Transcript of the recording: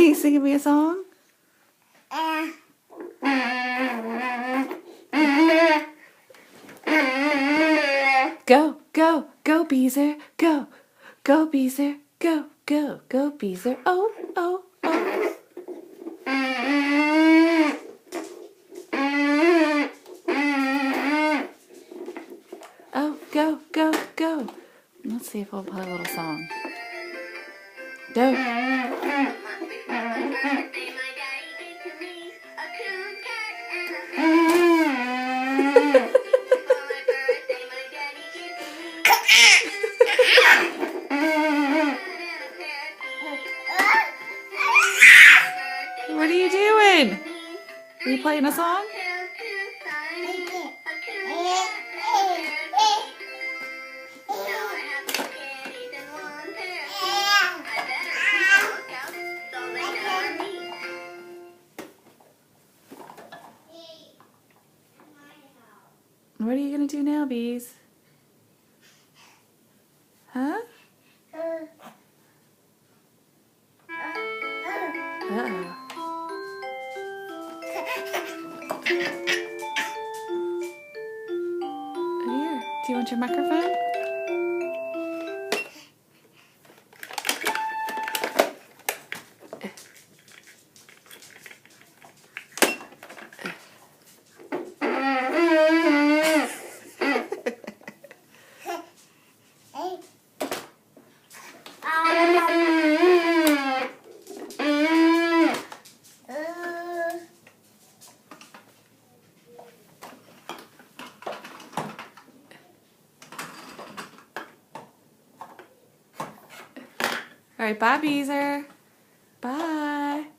you singing me a song? Go, go, go, Beezer, go. Go, Beezer, go, go, go, Beezer. Oh, oh, oh. Oh, go, go, go. Let's see if we'll play a little song. Go. What are you doing? Are you playing a song? What are you going to do now, Bees? Huh? Uh-oh. Here, do you want your microphone? All right, bye, Beezer. Bye.